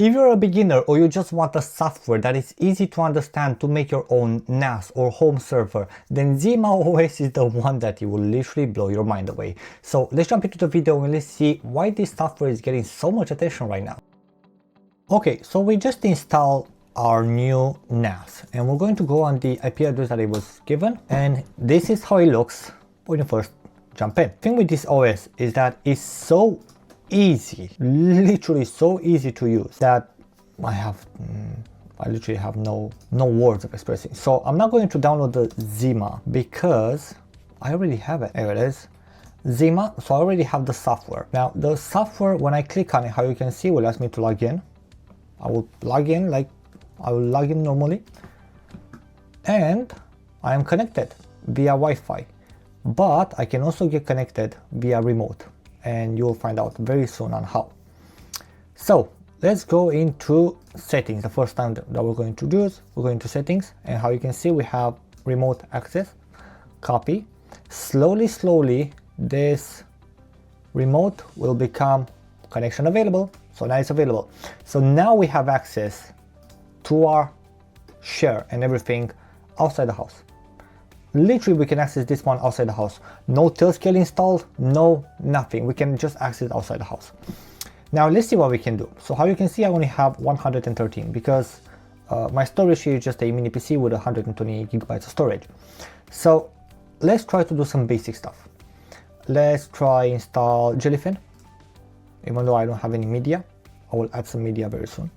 If you're a beginner or you just want a software that is easy to understand to make your own NAS or home server, then ZimaOS is the one that will literally blow your mind away. So let's jump into the video and let's see why this software is getting so much attention right now. Okay, so we just installed our new NAS and we're going to go on the IP address that it was given, and this is how it looks when you first jump in. The thing with this OS is that it's so easy, literally so easy to use that I literally have no words of expressing. So I'm not going to download the Zima because I already have it. Here it is, Zima. So I already have the software. Now the software, when I click on it, how you can see, will ask me to log in. I will log in like I will log in normally, and I am connected via Wi-Fi, but I can also get connected via remote, and you'll find out very soon on how. So let's go into settings. The first time that we're going to do is we're going to settings, and how you can see we have remote access, copy. Slowly this remote will become connection available. So now it's available. So now we have access to our share and everything outside the house. Literally we can access this one outside the house. No Tailscale installed, no nothing. We can just access outside the house. Now let's see what we can do. So how you can see, I only have 113 because my storage here is just a mini PC with 120 gigabytes of storage. So let's try to do some basic stuff. Let's try install Jellyfin. Even though I don't have any media, I will add some media very soon.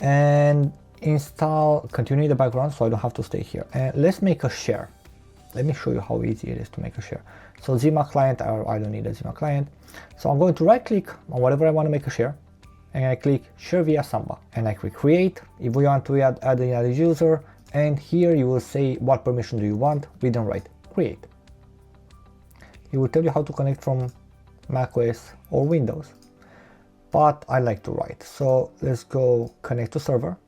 And install, continue the background so I don't have to stay here. And let's make a share. Let me show you how easy it is to make a share. So Zima client, I don't need a Zima client. So I'm going to right click on whatever I want to make a share, and I click share via Samba, and I click create. If we want to add another user, and here you will say what permission do you want, read and write, create. It will tell you how to connect from macOS or Windows, but I like to write. So let's go connect to server,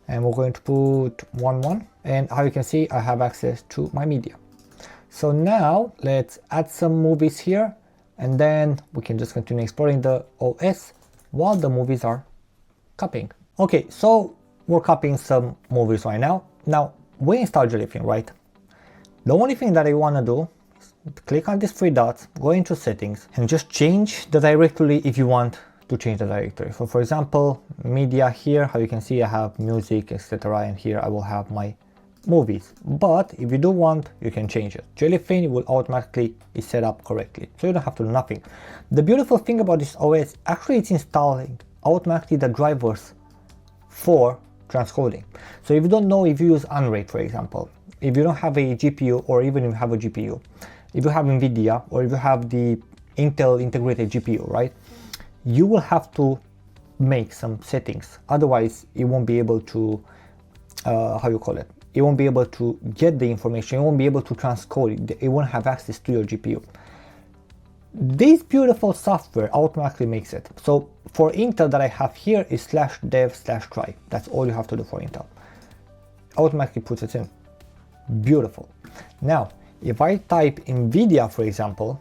and we're going to put 1.1, and how you can see I have access to my media. So now let's add some movies here, and then we can just continue exploring the OS while the movies are copying. Okay, so we're copying some movies right now. Now we installed Jellyfin, right? The only thing that I want to do, click on these three dots, go into settings, and just change the directory if you want to change the directory. So for example, media here, how you can see I have music, etc., and here I will have my movies. But if you do want, you can change it. Jellyfin will automatically be set up correctly, so you don't have to do nothing. The beautiful thing about this OS, actually it's installing automatically the drivers for transcoding. So if you don't know, if you use Unraid, for example, if you don't have a GPU, or even if you have a GPU, if you have NVIDIA, or if you have the Intel integrated GPU, right, you will have to make some settings. Otherwise, it won't be able to, how you call it? It won't be able to get the information. It won't be able to transcode it. It won't have access to your GPU. This beautiful software automatically makes it. So for Intel that I have here is /dev/try. That's all you have to do for Intel. Automatically puts it in. Beautiful. Now, if I type NVIDIA, for example,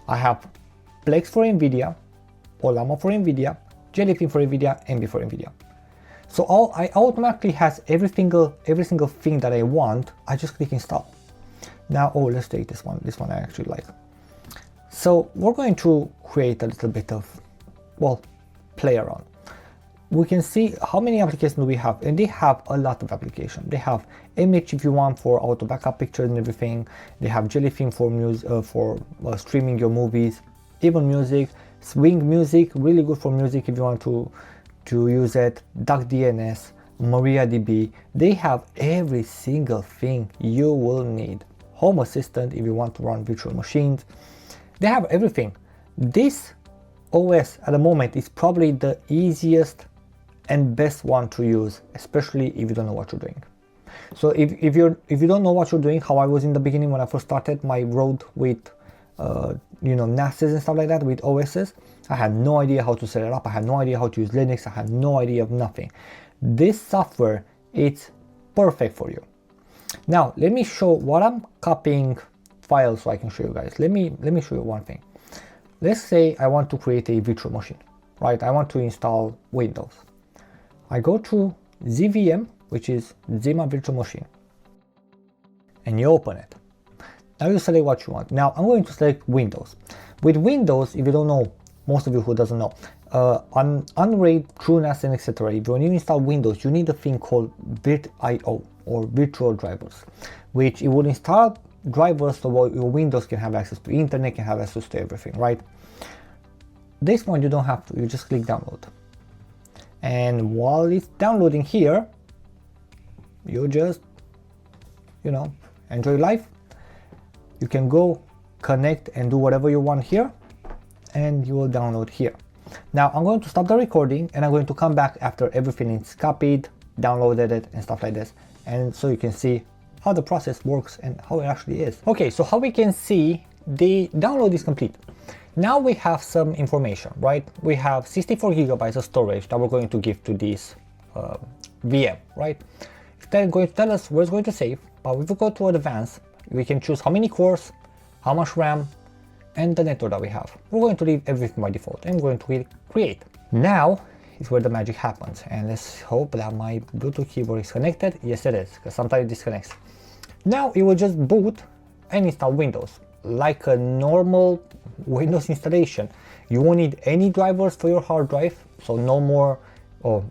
I have Plex for NVIDIA, Olama for NVIDIA, Jellyfin for NVIDIA, MB for NVIDIA. So I automatically has every single thing that I want. I just click install. Now, oh, let's take this one. This one I actually like. So we're going to create a little bit of, well, play around. We can see how many applications do we have, and they have a lot of applications. They have image if you want for auto backup pictures and everything. They have Jellyfin for music, for streaming your movies, even music. Swing music, really good for music if you want to use it. DuckDNS, MariaDB. They have every single thing you will need. Home Assistant if you want to run virtual machines. They have everything. This OS at the moment is probably the easiest and best one to use, especially if you don't know what you're doing. So if you don't know what you're doing, how I was in the beginning when I first started my road with NASes and stuff like that, with OSs, I had no idea how to set it up. I had no idea how to use Linux. I had no idea of nothing. This software, it's perfect for you. Now let me show what I'm copying files so I can show you guys. Let me show you one thing. Let's say I want to create a virtual machine. right? I want to install Windows. I go to ZVM, which is Zima Virtual Machine, and you open it. Now you select what you want. Now I'm going to select Windows. With Windows, if you don't know, most of you who doesn't know, on Unraid, TrueNAS, and etc., if you need to install Windows, you need a thing called VirtIO or virtual drivers, which it will install drivers so your Windows can have access to internet, can have access to everything, right? This one you don't have to, you just click download. And while it's downloading here, you just, enjoy life. You can go connect and do whatever you want here, and you will download here. Now I'm going to stop the recording and I'm going to come back after everything is copied, downloaded it and stuff like this, and so you can see how the process works and how it actually is. Okay, so how we can see the download is complete. Now we have some information, right? We have 64 gigabytes of storage that we're going to give to this VM, right? It's then going to tell us where it's going to save, but if we go to advanced, we can choose how many cores, how much RAM, and the network that we have. We're going to leave everything by default and we're going to click create. Now is where the magic happens, and let's hope that my Bluetooth keyboard is connected. Yes, it is, because sometimes it disconnects. Now it will just boot and install Windows like a normal Windows installation. You won't need any drivers for your hard drive, so no more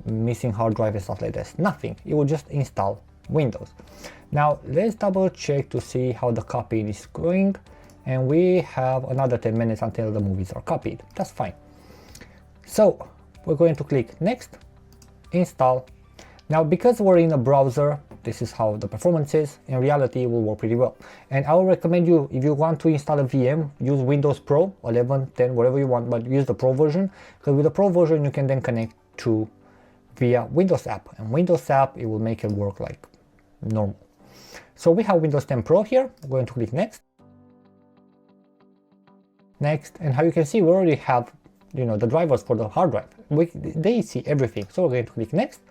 missing hard drive and stuff like this. Nothing. It will just install Windows. Now let's double check to see how the copying is going, and we have another 10 minutes until the movies are copied. That's fine. So we're going to click next, install. Now because we're in a browser, this is how the performance is. In reality, it will work pretty well. And I will recommend you, if you want to install a VM, use Windows Pro, 11, 10, whatever you want, but use the Pro version, because with the Pro version, you can then connect to via Windows app. And Windows app, it will make it work like normal. So we have Windows 10 Pro here. I'm going to click next. Next, and how you can see, we already have, the drivers for the hard drive. They see everything. So we're going to click next.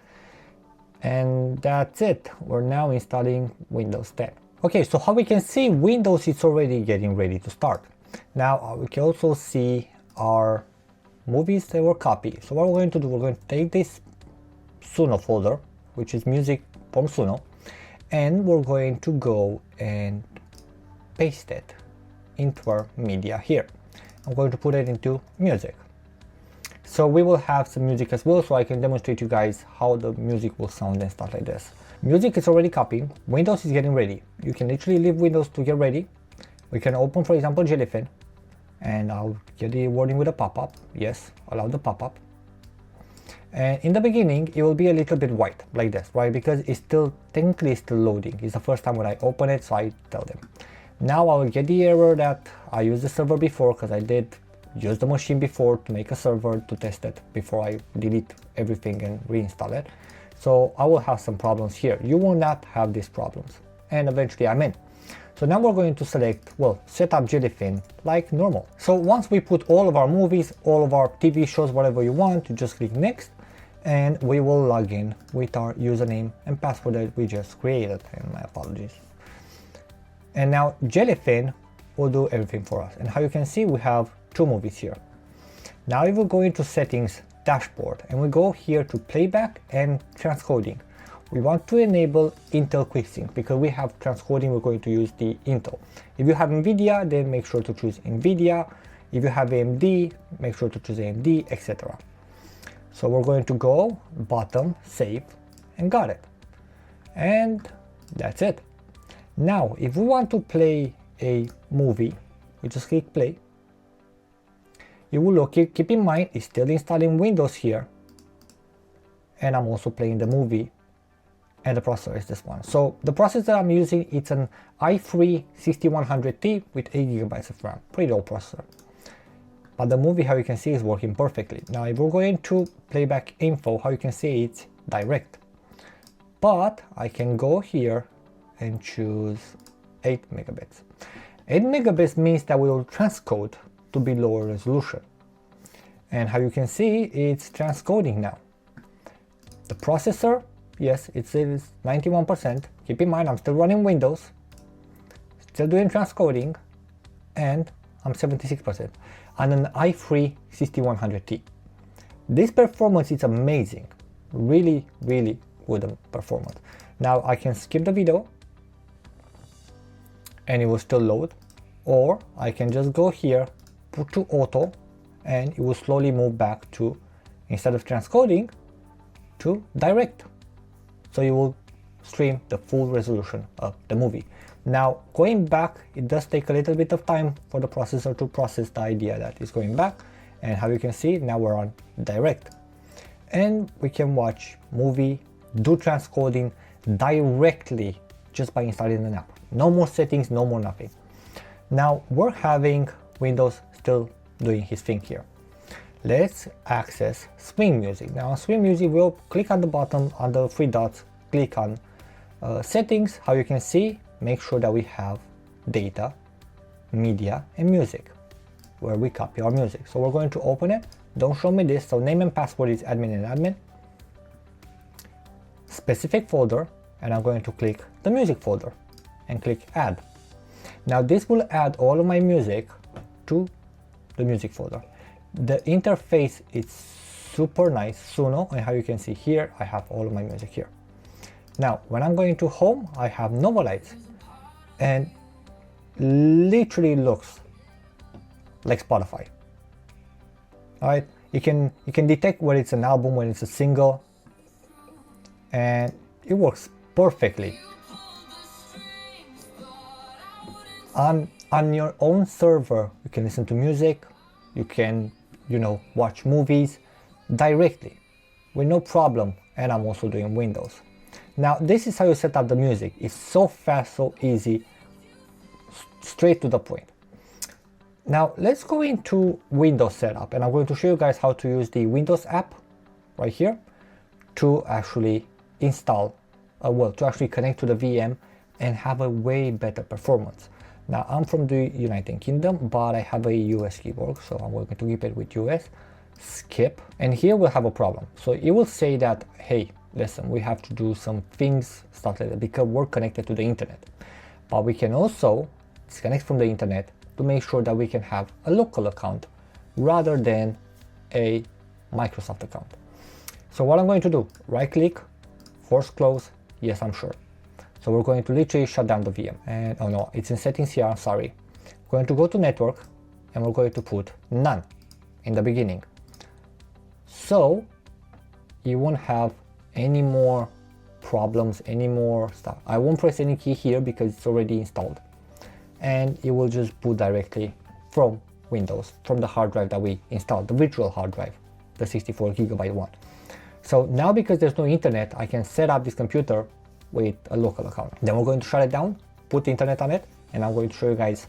And that's it. We're now installing Windows 10. Okay, so how we can see, Windows is already getting ready to start. Now we can also see our movies that were copied. So what we're going to do, we're going to take this Suno folder, which is music from Suno, and we're going to go and paste it into our media here. I'm going to put it into music. So we will have some music as well, so I can demonstrate to you guys how the music will sound and stuff like this. Music is already copied. Windows is getting ready. You can literally leave Windows to get ready. We can open, for example, Jellyfin, and I'll get the warning with a pop-up. Yes, allow the pop-up. And in the beginning, it will be a little bit white like this, right? Because it's technically still loading. It's the first time when I open it, so I tell them. Now I will get the error that I used the server before, because I did use the machine before to make a server to test it before I delete everything and reinstall it. So I will have some problems here. You will not have these problems. And eventually I'm in. So now we're going to select, set up Jellyfin like normal. So once we put all of our movies, all of our TV shows, whatever you want, you just click next, and we will log in with our username and password that we just created. And my apologies. And now Jellyfin will do everything for us. And how you can see, we have 2 movies here. Now if we go into settings, dashboard, and we go here to playback and transcoding, we want to enable Intel QuickSync, because we have transcoding, we're going to use the Intel. If you have NVIDIA, then make sure to choose NVIDIA. If you have AMD, make sure to choose AMD, etc. So we're going to go bottom, save, and got it. And that's it. Now if we want to play a movie, we just click play. You will look, keep in mind, it's still installing Windows here, and I'm also playing the movie, and the processor is this one. So the processor I'm using, it's an i3 6100T with 8 GB of RAM, pretty old processor. But the movie, how you can see, is working perfectly. Now if we're going to playback info, how you can see, it's direct. But I can go here and choose 8 megabits. 8 megabits means that we will transcode to be lower resolution. And how you can see, it's transcoding now. The processor, yes, it says 91%. Keep in mind, I'm still running Windows, still doing transcoding, and I'm 76% on an i3 6100T. This performance is amazing, really good performance. Now I can skip the video and it will still load, or I can just go here, put to auto, and it will slowly move back to, instead of transcoding, to direct. So you will stream the full resolution of the movie. Now going back, it does take a little bit of time for the processor to process the idea that is going back, and how you can see, now we're on direct. And we can watch movie, do transcoding directly just by installing an app. No more settings, no more nothing. Now we're having Windows still doing his thing here. Let's access Swing Music. Now on Swing Music, we'll click on the bottom on the three dots, click on settings. How you can see, make sure that we have data, media, and music, where we copy our music. So we're going to open it. Don't show me this. So name and password is admin and admin. Specific folder, and I'm going to click the music folder and click add. Now this will add all of my music to the music folder. The interface is super nice, Suno, and how you can see here, I have all of my music here. Now when I'm going to home, I have Novelights, and literally looks like Spotify. Alright, you can detect when it's an album, when it's a single, and it works perfectly. On your own server, you can listen to music, you can, watch movies directly with no problem, and I'm also doing Windows. Now this is how you set up the music. It's so fast, so easy, straight to the point. Now let's go into Windows setup, and I'm going to show you guys how to use the Windows app right here to actually install, to actually connect to the VM and have a way better performance. Now I'm from the United Kingdom, but I have a US keyboard, so I'm going to keep it with US, skip, and here we'll have a problem. So it will say that, hey, listen, we have to do some things, stuff like that, because we're connected to the internet. But we can also disconnect from the internet to make sure that we can have a local account rather than a Microsoft account. So what I'm going to do, right click, force close, yes, I'm sure. So we're going to literally shut down the VM, and oh no, it's in settings here, I'm sorry. We're going to go to network, and we're going to put none in the beginning. So you won't have any more problems, any more stuff. I won't press any key here because it's already installed, and it will just boot directly from Windows, from the hard drive that we installed, the virtual hard drive, the 64GB one. So now because there's no internet, I can set up this computer with a local account. Then we're going to shut it down, put the internet on it, and I'm going to show you guys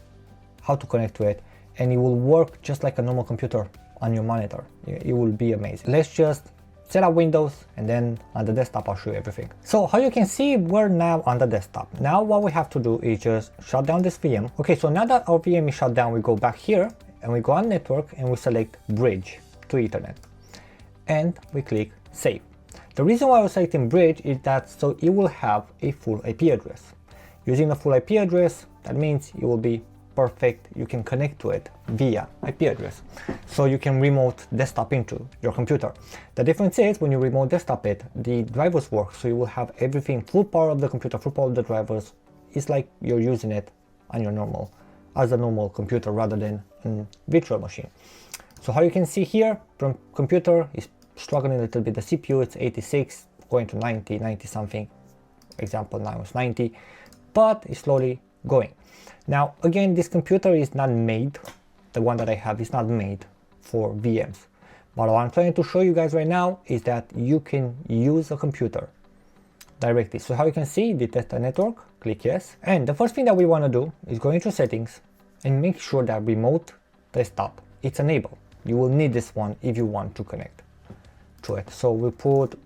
how to connect to it, and it will work just like a normal computer on your monitor. It will be amazing. Let's just set up Windows, and then on the desktop I'll show you everything. So how you can see, we're now on the desktop. Now what we have to do is just shut down this VM. Okay, so now that our VM is shut down, we go back here and we go on network and we select bridge to Ethernet, and we click save. The reason why we're selecting bridge is that so it will have a full IP address. Using a full IP address, that means it will be perfect. You can connect to it via IP address. So you can remote desktop into your computer. The difference is when you remote desktop it, the drivers work. So you will have everything, full power of the computer, full power of the drivers. It's like you're using it on your as a normal computer rather than a virtual machine. So how you can see here, from computer is struggling a little bit. The CPU, it's 86, going to 90 something. Example, now it's 90, but it's slowly going. Now, again, this computer is not made, the one that I have is not made for VMs. But what I'm trying to show you guys right now is that you can use a computer directly. So how you can see, detect a network, click yes. And the first thing that we want to do is go into settings and make sure that remote desktop, it's enabled. You will need this one if you want to connect to it. So we put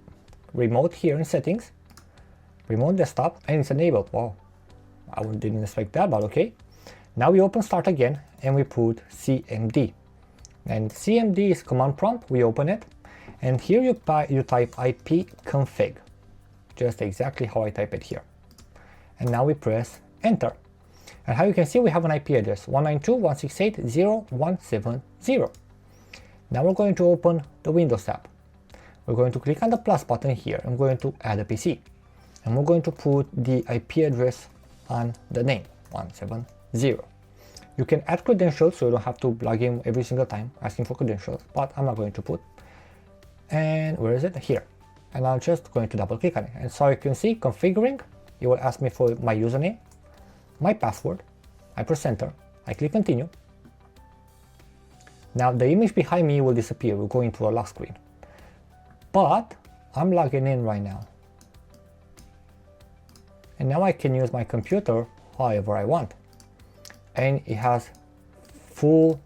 remote here in settings, remote desktop, and it's enabled. Wow, I didn't expect that, but okay. Now we open start again and we put CMD, and CMD is command prompt. We open it, and here you type IP config, just exactly how I type it here, and now we press enter. And how you can see, we have an IP address 192.168.0.170. Now we're going to open the Windows tab. We're going to click on the plus button here. I'm going to add a PC. And we're going to put the IP address on the name, 170. You can add credentials, so you don't have to log in every single time asking for credentials, but I'm not going to put. And where is it? Here. And I'm just going to double click on it. And so you can see configuring, it will ask me for my username, my password. I press enter, I click continue. Now the image behind me will disappear, we'll go into a lock screen. But I'm logging in right now. And now I can use my computer however I want. And it has full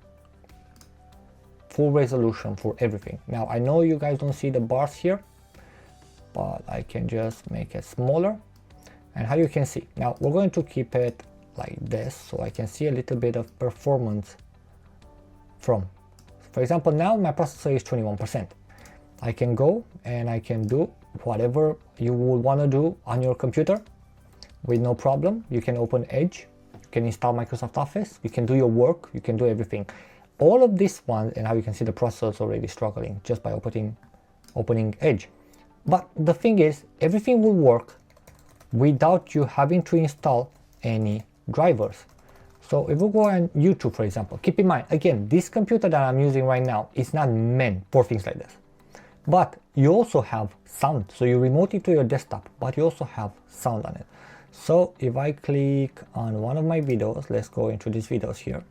resolution for everything. Now I know you guys don't see the bars here, but I can just make it smaller. And how you can see, now we're going to keep it like this so I can see a little bit of performance from. For example, now my processor is 21%. I can go and I can do whatever you would want to do on your computer with no problem. You can open Edge, you can install Microsoft Office, you can do your work, you can do everything. All of this one, and how you can see the processor is already struggling just by opening Edge. But the thing is, everything will work without you having to install any drivers. So if we go on YouTube, for example, keep in mind, again, this computer that I'm using right now is not meant for things like this. But you also have sound, so you remote it to your desktop, but you also have sound on it. So if I click on one of my videos, let's go into these videos here.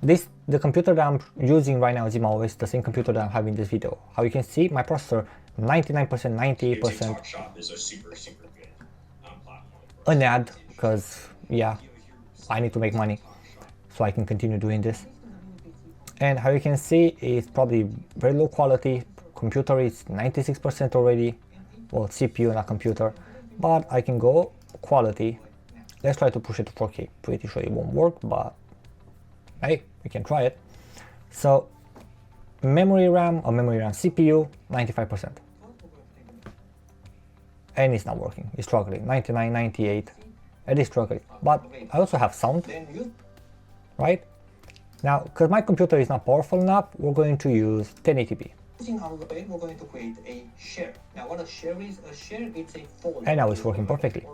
The computer that I'm using right now, ZimaOS, the same computer that I'm having this video. How you can see, my processor, 99%, 98%. Shop is a super good platform. An ad, because yeah, I need to make money, so I can continue doing this. And how you can see, it's probably very low quality. Computer is 96% already. Well, CPU, not computer. But I can go quality. Let's try to push it to 4K. Pretty sure it won't work, but hey, we can try it. So memory RAM CPU, 95%. And it's not working, it's struggling, 99, 98, it is struggling. But I also have sound, right? Now, because my computer is not powerful enough, we're going to use 1080p. We're going to create a share. Now what a share is a folder. And now it's working perfectly.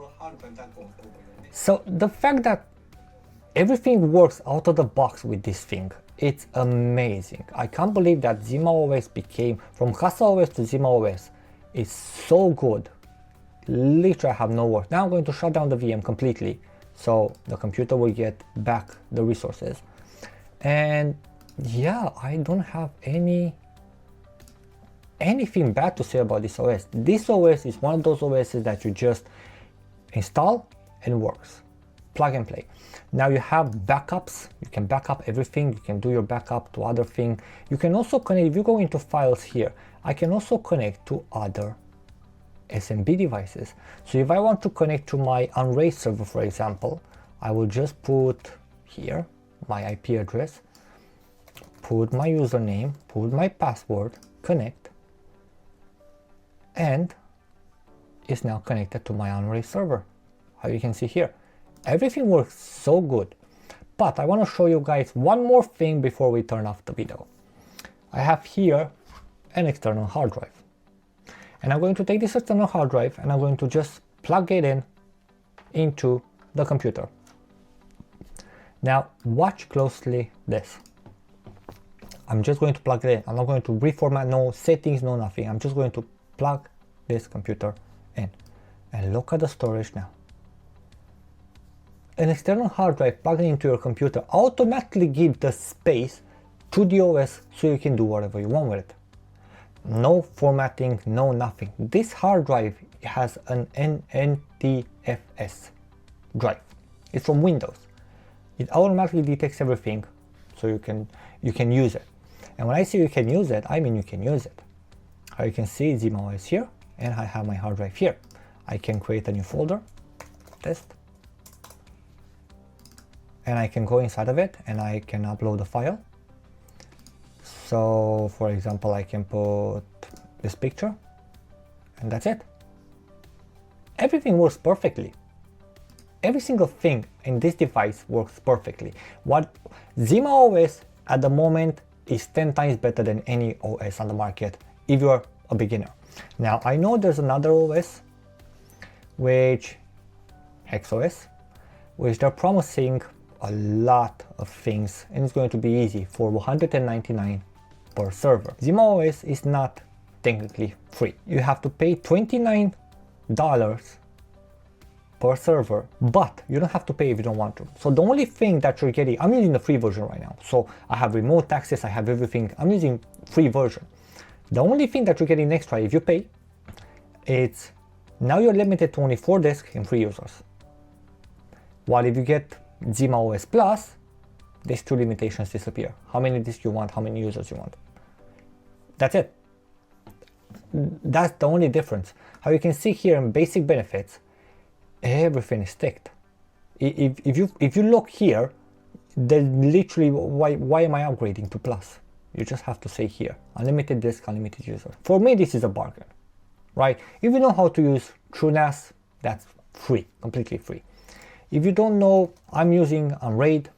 So the fact that everything works out of the box with this thing, it's amazing. I can't believe that ZimaOS became, from CasaOS to ZimaOS, it's so good. Literally I have no work. Now I'm going to shut down the VM completely, so the computer will get back the resources. And yeah, I don't have anything bad to say about this OS. This OS is one of those OSs that you just install and works. Plug and play. Now you have backups, you can back up everything, you can do your backup to other things. You can also connect, if you go into files here, I can also connect to other SMB devices. So if I want to connect to my Unraid server, for example, I will just put here my IP address, put my username, put my password, connect, and it's now connected to my Unraid server. How you can see here, everything works so good. But I want to show you guys one more thing before we turn off the video. I have here an external hard drive. And I'm going to take this external hard drive and I'm going to just plug it in into the computer. Now watch closely this. I'm just going to plug it in. I'm not going to reformat, no settings, no nothing. I'm just going to plug this computer in. And look at the storage now. An external hard drive plugged into your computer automatically gives the space to the OS so you can do whatever you want with it. No formatting, no nothing. This hard drive has an NTFS drive. It's from Windows. It automatically detects everything so you can use it. And when I say you can use it, I mean you can use it. How you can see, ZimaOS here, and I have my hard drive here. I can create a new folder, test, and I can go inside of it and I can upload the file. So for example, I can put this picture and that's it. Everything works perfectly. Every single thing in this device works perfectly. What ZimaOS at the moment is 10 times better than any OS on the market if you're a beginner. Now I know there's another OS, which XOS, which they're promising a lot of things, and it's going to be easy for $199 per server. ZimaOS is not technically free. You have to pay $29 per server, but you don't have to pay if you don't want to. So the only thing that you're getting, I'm using the free version right now, so I have remote access, I have everything, I'm using free version. The only thing that you're getting extra if you pay, it's now you're limited to only 4 disks and 3 users. While if you get ZimaOS Plus, these 2 limitations disappear. How many disks you want, how many users you want. That's it. That's the only difference. How you can see here in basic benefits, everything is ticked. If you look here, then literally why am I upgrading to Plus? You just have to say here, unlimited disk, unlimited user. For me, this is a bargain, right? If you know how to use TrueNAS, that's free, completely free. If you don't know, I'm using Unraid,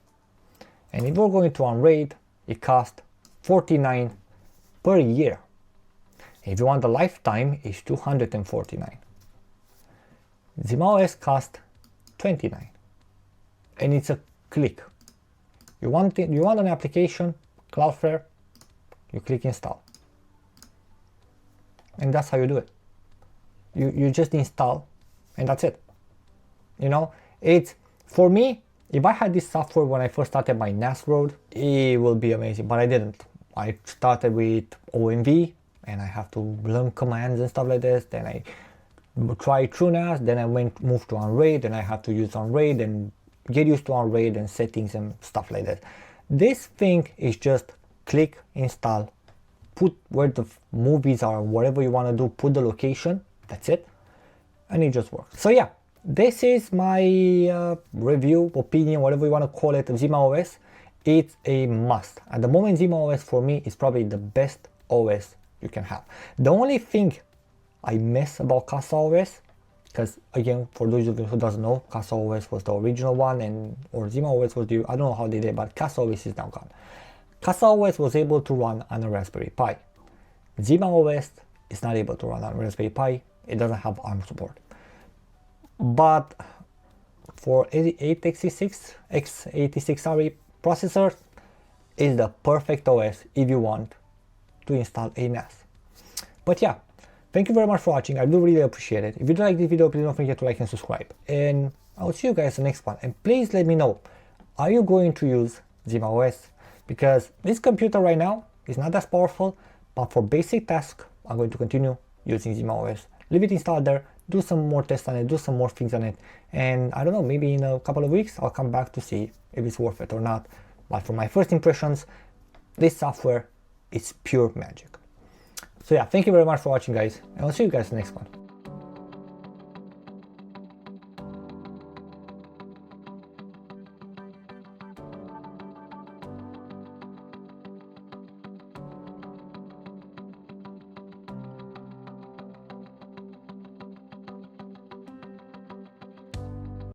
and if you're going to Unraid, it costs $49 per year. If you want the lifetime, it's $249. ZimaOS costs $29, and it's a click. You want an application, Cloudflare, you click install, and that's how you do it. You just install, and that's it. You know, it's, for me, if I had this software when I first started my NAS road, it will be amazing, but I didn't. I started with OMV, and I have to learn commands and stuff like this. Then I tried TrueNAS, then I moved to Unraid, and I have to use Unraid and get used to Unraid and settings and stuff like that. This thing is just click, install, put where the movies are, whatever you want to do, put the location, that's it, and it just works. So yeah, this is my review, opinion, whatever you want to call it, of ZimaOS. It's a must. At the moment, ZimaOS for me is probably the best OS you can have. The only thing I miss about CasaOS, because again, for those of you who doesn't know, CasaOS was the original one, or ZimaOS was the, I don't know how they did, but CasaOS is now gone. CasaOS was able to run on a Raspberry Pi. ZimaOS is not able to run on a Raspberry Pi. It doesn't have ARM support. But for x86 processor is the perfect OS if you want to install a NAS. But yeah, thank you very much for watching. I do really appreciate it. If you like this video, please don't forget to like and subscribe. And I'll see you guys in the next one. And please let me know, are you going to use ZimaOS? Because this computer right now is not as powerful, but for basic tasks, I'm going to continue using ZimaOS. Leave it installed there, do some more tests on it, do some more things on it. And I don't know, maybe in a couple of weeks, I'll come back to see if it's worth it or not. But for my first impressions, this software is pure magic. So yeah, thank you very much for watching, guys, and I'll see you guys in the next one.